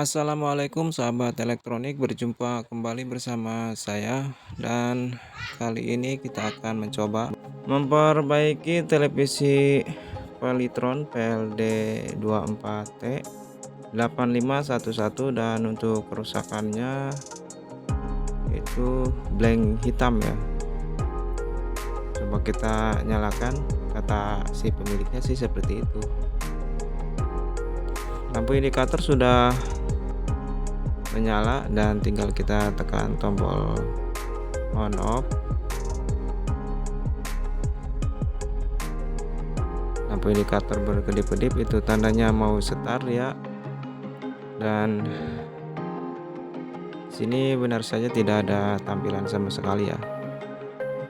Assalamualaikum sahabat elektronik, berjumpa kembali bersama saya dan kali ini kita akan mencoba memperbaiki televisi Polytron PLD24T 8511 dan untuk kerusakannya itu blank hitam ya. Coba kita nyalakan, kata si pemiliknya sih seperti itu. Lampu indikator sudah menyala dan tinggal kita tekan tombol on off. Lampu indikator berkedip-kedip, itu tandanya mau start ya. Dan sini benar saja tidak ada tampilan sama sekali ya.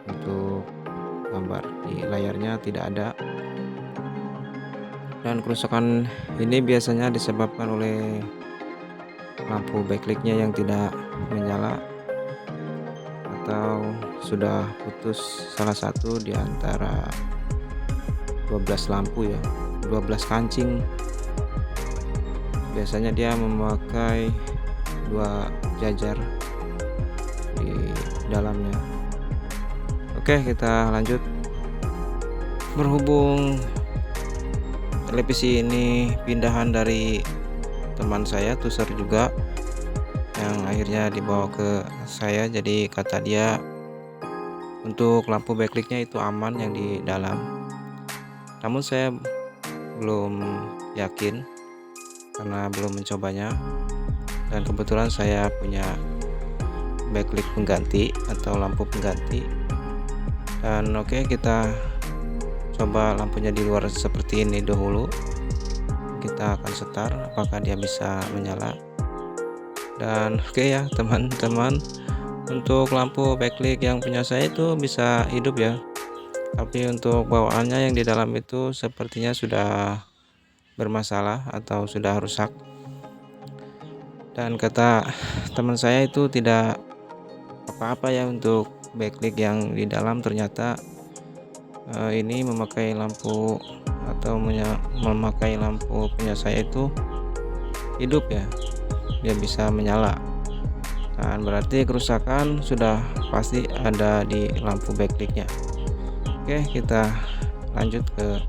Untuk gambar di layarnya tidak ada. Dan kerusakan ini biasanya disebabkan oleh lampu backlightnya yang tidak menyala atau sudah putus salah satu di antara 12 lampu ya, 12 kancing. Biasanya dia memakai 2 jajar di dalamnya. Oke, kita lanjut. Berhubung televisi ini pindahan dari teman saya, tuser juga, yang akhirnya dibawa ke saya. Jadi kata dia untuk lampu backlightnya itu aman yang di dalam, namun saya belum yakin karena belum mencobanya. Dan kebetulan saya punya backlight pengganti atau lampu pengganti. Dan oke, kita coba lampunya di luar seperti ini dahulu. Kita akan start apakah dia bisa menyala. Dan oke ya teman-teman, untuk lampu backlight yang punya saya itu bisa hidup ya, tapi untuk bawaannya yang di dalam itu sepertinya sudah bermasalah atau sudah rusak. Dan kata teman saya itu tidak apa-apa ya untuk backlight yang di dalam. Ternyata ini memakai lampu atau memakai lampu punya saya itu hidup ya, dia bisa menyala. Dan berarti kerusakan sudah pasti ada di lampu backlightnya. Oke, kita lanjut ke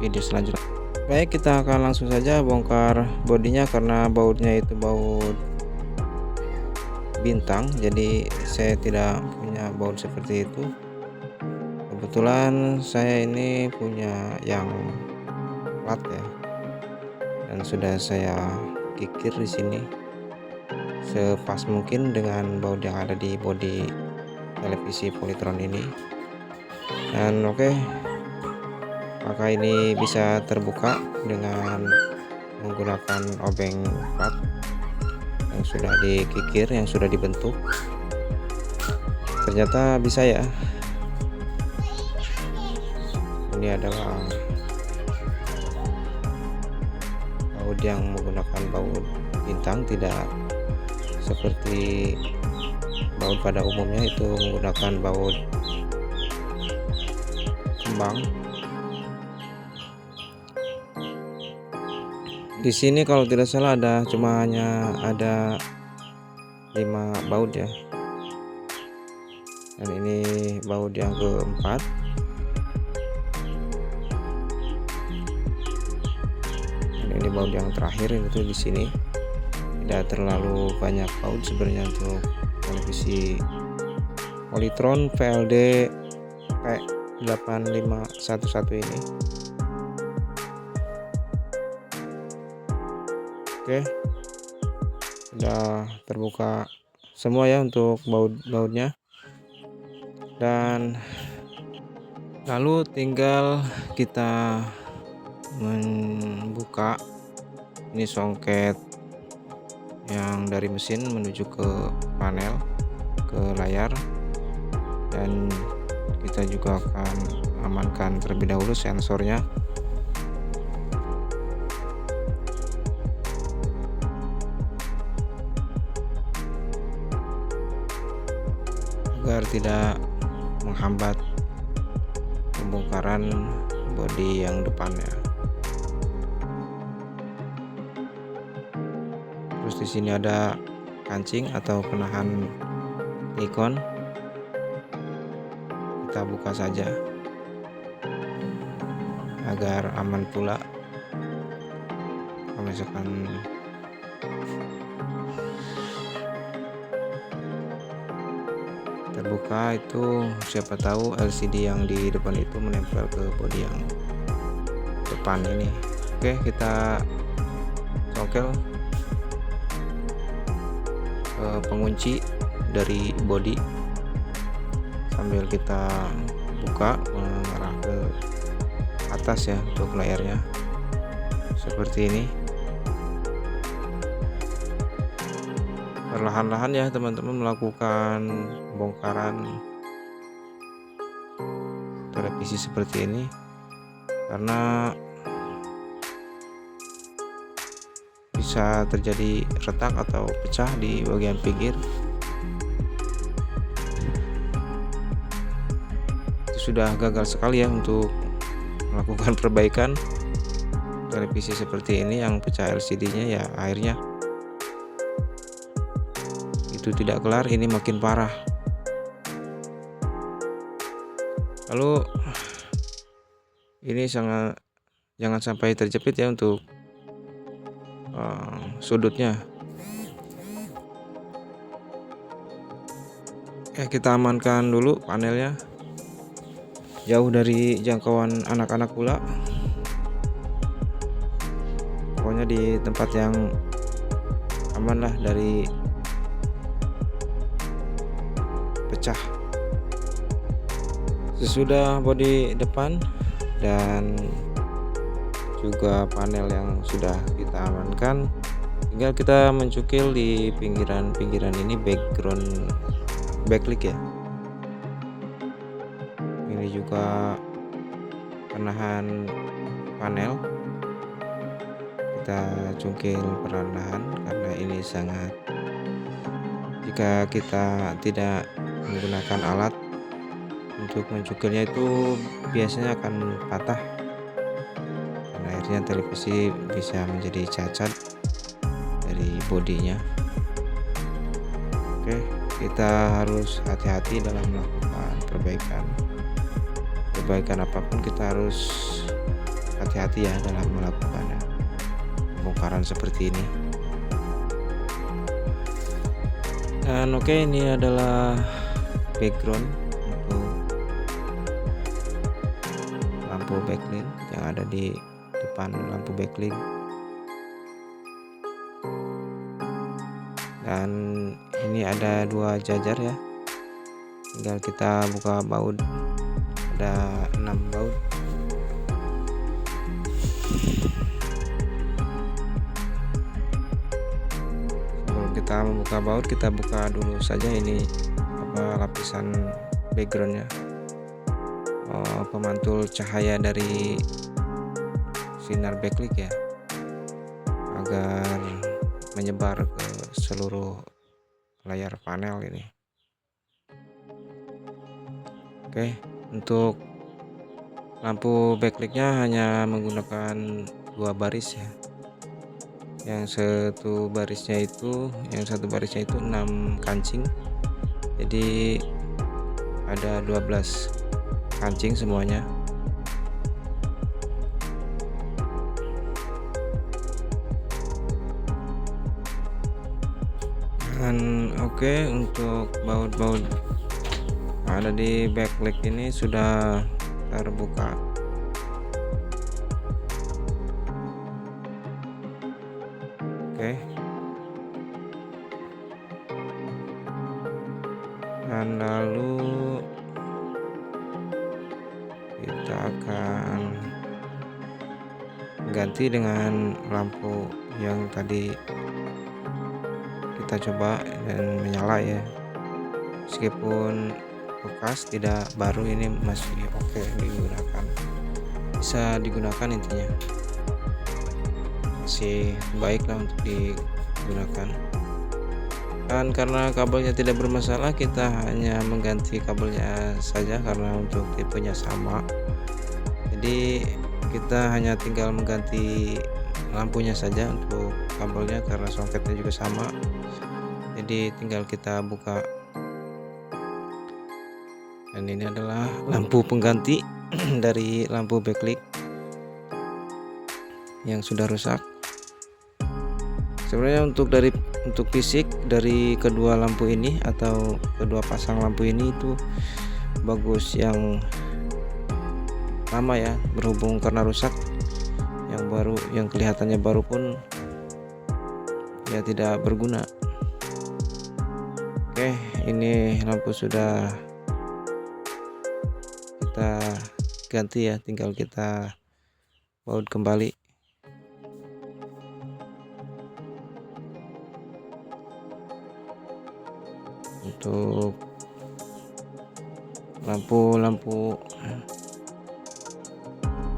video selanjutnya. Baik, kita akan langsung saja bongkar bodinya karena bautnya itu baut bintang, jadi saya tidak punya baut seperti itu. Kebetulan saya ini punya yang plat ya, dan sudah saya kikir di sini sepas mungkin dengan baut yang ada di bodi televisi Polytron ini. Dan oke, maka ini bisa terbuka dengan menggunakan obeng plat yang sudah dikikir, yang sudah dibentuk. Ternyata bisa ya. Ini adalah baut yang menggunakan baut bintang, tidak seperti baut pada umumnya itu menggunakan baut kembang. Di sini kalau tidak salah hanya ada 5 baut ya. Dan ini baut yang keempat. Dan ini baut yang terakhir itu di sini. Tidak terlalu banyak baut sebenarnya untuk televisi Polytron PLD P8511 ini. Oke, sudah terbuka semua ya untuk baut-bautnya. Dan lalu tinggal kita membuka ini songket yang dari mesin menuju ke panel, ke layar. Dan kita juga akan amankan terlebih dahulu sensornya agar tidak menghambat pembongkaran bodi yang depannya. Terus di sini ada kancing atau penahan Nikon. Kita buka saja agar aman pula. Kalau misalkan terbuka itu, siapa tahu LCD yang di depan itu menempel ke bodi yang depan ini. Oke, kita congkel pengunci dari bodi sambil kita buka mengarah ke atas ya untuk layarnya, seperti ini. Perlahan-lahan ya teman-teman melakukan bongkaran televisi seperti ini, karena bisa terjadi retak atau pecah di bagian pinggir. Itu sudah gagal sekali ya untuk melakukan perbaikan televisi seperti ini yang pecah LCD-nya, ya akhirnya itu tidak kelar, ini makin parah. Lalu ini jangan sampai terjepit ya untuk sudutnya. Kita amankan dulu panelnya, jauh dari jangkauan anak-anak pula. Pokoknya di tempat yang aman lah dari pecah. Sesudah bodi depan dan juga panel yang sudah kita amankan, tinggal kita mencukil di pinggiran-pinggiran ini background backlight ya. Ini juga penahan panel, kita cungkil perlahan karena ini sangat, jika kita tidak menggunakan alat untuk mencukilnya itu biasanya akan patah, dan akhirnya televisi bisa menjadi cacat dari bodinya. Oke, kita harus hati-hati dalam melakukan perbaikan apapun, kita harus hati-hati ya dalam melakukan pembongkaran seperti ini. Dan oke, ini adalah background untuk lampu backlight yang ada di depan lampu backlight. Dan ini ada 2 jajar ya, tinggal kita buka baut, ada 6 baut. Sebelum kita membuka baut, kita buka dulu saja ini lapisan backgroundnya, pemantul cahaya dari sinar backlight ya, agar menyebar ke seluruh layar panel ini. Oke, untuk lampu backlightnya hanya menggunakan 2 baris ya. Yang satu barisnya itu 6 kancing, jadi ada 12 kancing semuanya. Dan oke, untuk baut-baut ada di backlight ini sudah terbuka. Oke, dan lalu kita akan ganti dengan lampu yang tadi kita coba dan menyala ya, meskipun bekas tidak baru, ini masih oke digunakan, bisa digunakan, intinya masih baiklah untuk digunakan. Dan karena kabelnya tidak bermasalah, kita hanya mengganti kabelnya saja karena untuk tipenya sama, jadi kita hanya tinggal mengganti lampunya saja untuk kabelnya karena soketnya juga sama, jadi tinggal kita buka. Dan ini adalah lampu pengganti dari lampu backlight yang sudah rusak. Sebenarnya untuk fisik dari kedua lampu ini atau kedua pasang lampu ini itu bagus, yang lama ya, berhubung karena rusak. Yang baru, yang kelihatannya baru pun ya tidak berguna. Oke, ini lampu sudah kita ganti ya, tinggal kita baut kembali. Untuk lampu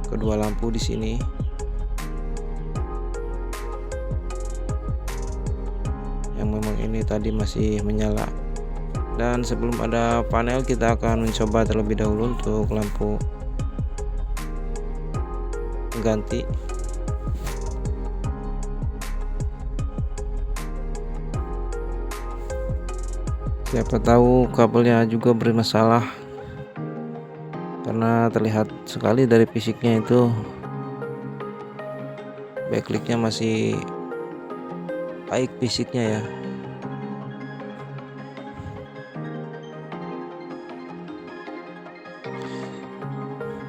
kedua lampu di sini yang memang ini tadi masih menyala. Dan sebelum ada panel, kita akan mencoba terlebih dahulu untuk lampu pengganti. Siapa tahu kabelnya juga bermasalah, karena terlihat sekali dari fisiknya itu backlightnya masih baik fisiknya ya.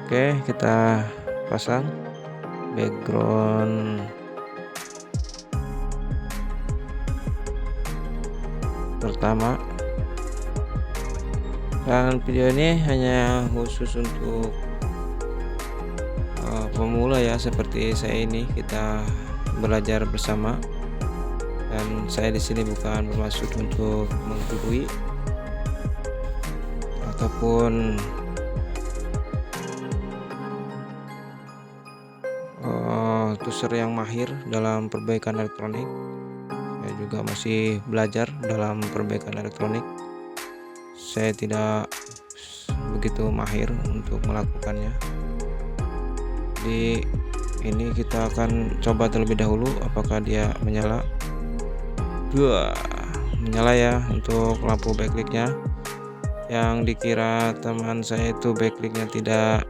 Oke, kita pasang background pertama. Dan video ini hanya khusus untuk pemula ya, seperti saya ini, kita belajar bersama. Dan saya di sini bukan bermaksud untuk menggurui ataupun tuser yang mahir dalam perbaikan elektronik. Saya juga masih belajar dalam perbaikan elektronik. Saya tidak begitu mahir untuk melakukannya. Di ini kita akan coba terlebih dahulu apakah dia menyala. Menyala ya untuk lampu backlightnya. Yang dikira teman saya itu backlightnya tidak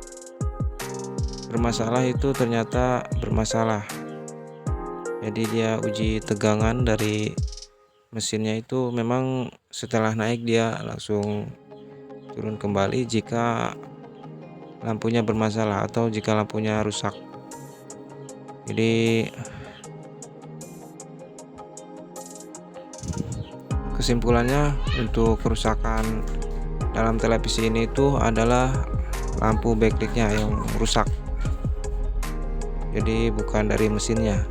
bermasalah, itu ternyata bermasalah. Jadi dia uji tegangan dari mesinnya itu memang setelah naik dia langsung turun kembali jika lampunya bermasalah atau jika lampunya rusak. Jadi kesimpulannya, untuk kerusakan dalam televisi ini itu adalah lampu backlightnya yang rusak, jadi bukan dari mesinnya.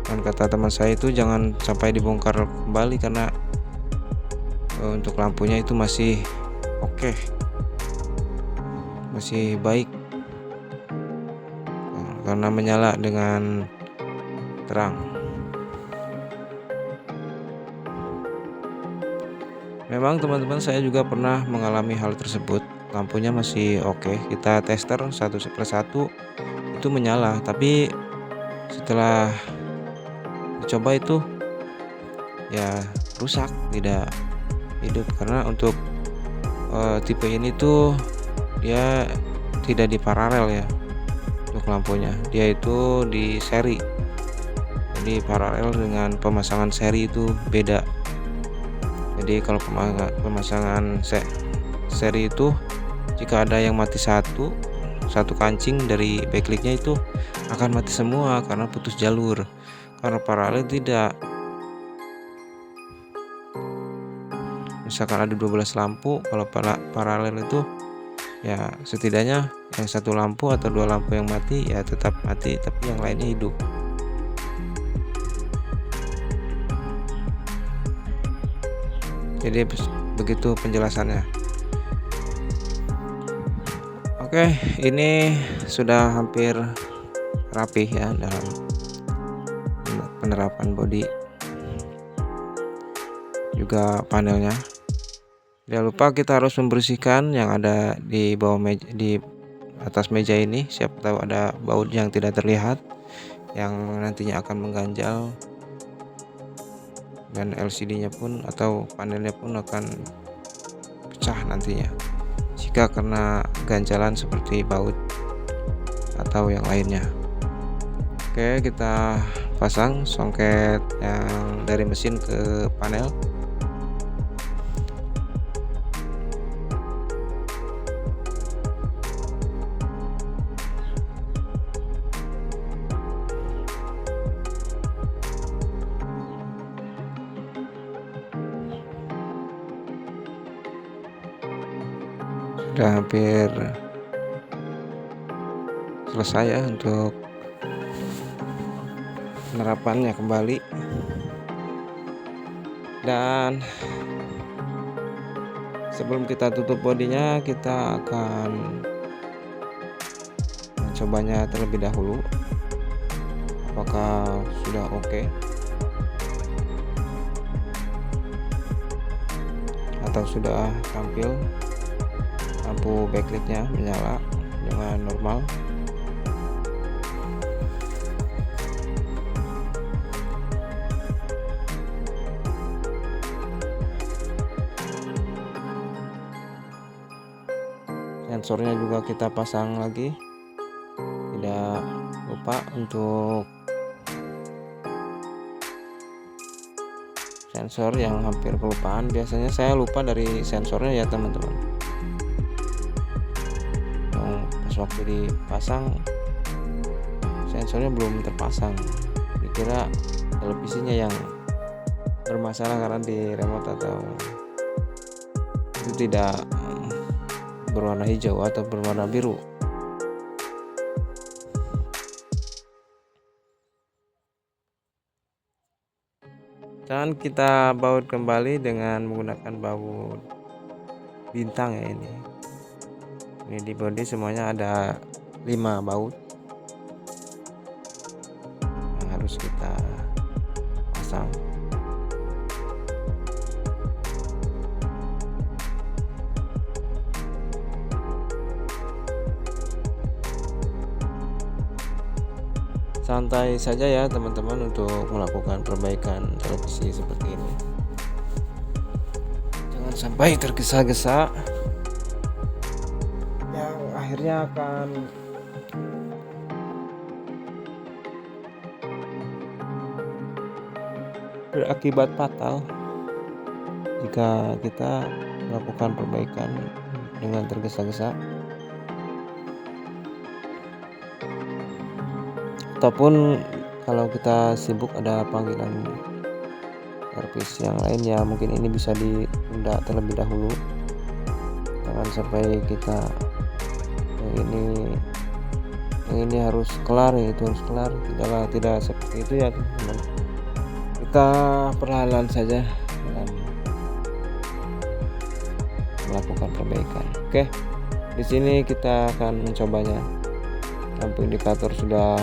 Dan kata teman saya itu jangan sampai dibongkar kembali karena untuk lampunya itu masih oke, masih baik karena menyala dengan terang. Memang teman-teman, saya juga pernah mengalami hal tersebut. Lampunya masih oke, kita tester satu persatu itu menyala, tapi setelah dicoba itu ya rusak, tidak hidup. Karena untuk tipe ini tuh dia tidak di paralel ya untuk lampunya, dia itu di seri. Jadi paralel dengan pemasangan seri itu beda. Jadi kalau pemasangan seri itu jika ada yang mati satu kancing dari backlightnya itu akan mati semua karena putus jalur. Karena paralel tidak. Misalkan ada 12 lampu, kalau paralel itu ya setidaknya yang satu lampu atau dua lampu yang mati ya tetap mati, tapi yang lainnya hidup. Jadi begitu penjelasannya. Oke, ini sudah hampir rapih ya dalam penerapan bodi juga panelnya. Jangan lupa kita harus membersihkan yang ada di bawah meja, di atas meja ini, siapa tahu ada baut yang tidak terlihat yang nantinya akan mengganjal, dan LCD-nya pun atau panelnya pun akan pecah nantinya jika kena ganjalan seperti baut atau yang lainnya. Oke, kita pasang songket yang dari mesin ke panel. Sudah hampir selesai ya untuk penerapannya kembali, dan sebelum kita tutup bodinya, kita akan mencobanya terlebih dahulu apakah sudah oke atau sudah tampil lampu backlightnya menyala dengan normal. Sensornya juga kita pasang lagi, tidak lupa untuk sensor yang hampir kelupaan. Biasanya saya lupa dari sensornya ya teman-teman, yang pas waktu dipasang sensornya belum terpasang, dikira televisinya yang bermasalah karena di remote atau itu tidak berwarna hijau atau berwarna biru. Dan kita baut kembali dengan menggunakan baut bintang ya ini. Ini di bodi semuanya ada 5 baut yang harus kita pasang. Santai saja ya teman-teman untuk melakukan perbaikan televisi seperti ini. Jangan sampai tergesa-gesa yang akhirnya akan berakibat fatal jika kita melakukan perbaikan dengan tergesa-gesa, ataupun kalau kita sibuk ada panggilan servis yang lain ya mungkin ini bisa ditunda terlebih dahulu. Jangan sampai kita yang ini harus kelar ya itu harus kelar, tidak seperti itu ya teman-teman. Kita perlahan saja dalam melakukan perbaikan. Oke, di sini kita akan mencobanya. Lampu indikator sudah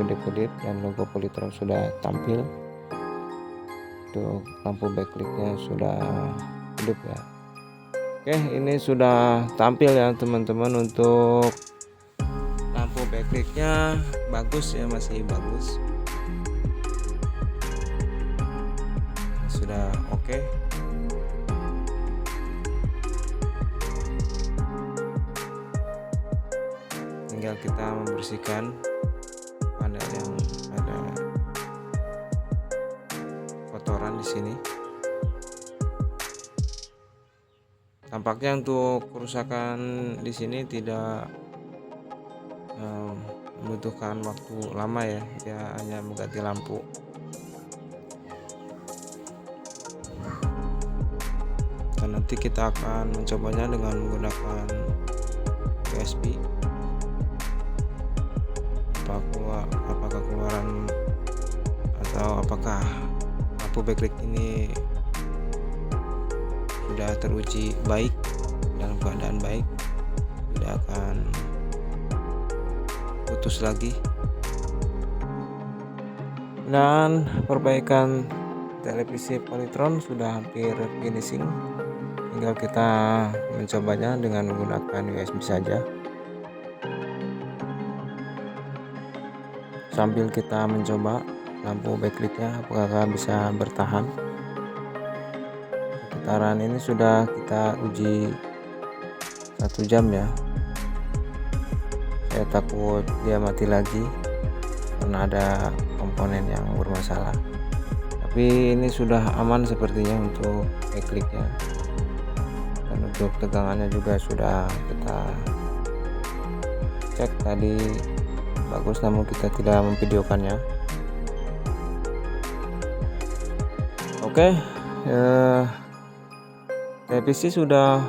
kedip-kedip dan logo Polytron sudah tampil. Untuk lampu backlightnya sudah hidup ya. Oke, ini sudah tampil ya teman-teman. Untuk lampu backlightnya bagus ya, masih bagus, sudah oke. Tinggal kita membersihkan panel yang ada kotoran di sini. Tampaknya untuk kerusakan di sini tidak membutuhkan waktu lama ya, dia hanya mengganti lampu. Dan nanti kita akan mencobanya dengan menggunakan USB. Apakah keluaran atau apakah lampu backlight ini sudah teruji baik, dalam keadaan baik, tidak akan putus lagi. Dan perbaikan televisi Polytron sudah hampir finishing, tinggal kita mencobanya dengan menggunakan USB saja. sambil kita mencoba lampu backlightnya apakah bisa bertahan. Sekitaran ini sudah kita uji 1 jam ya. Saya takut dia mati lagi karena ada komponen yang bermasalah, tapi ini sudah aman sepertinya untuk backlightnya, dan untuk tegangannya juga sudah kita cek tadi bagus, namun kita tidak memvideokannya. Oke, revisi sudah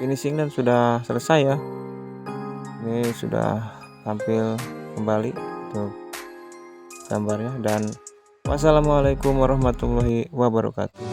finishing dan sudah selesai ya. Ini sudah tampil kembali untuk gambarnya, dan wassalamualaikum warahmatullahi wabarakatuh.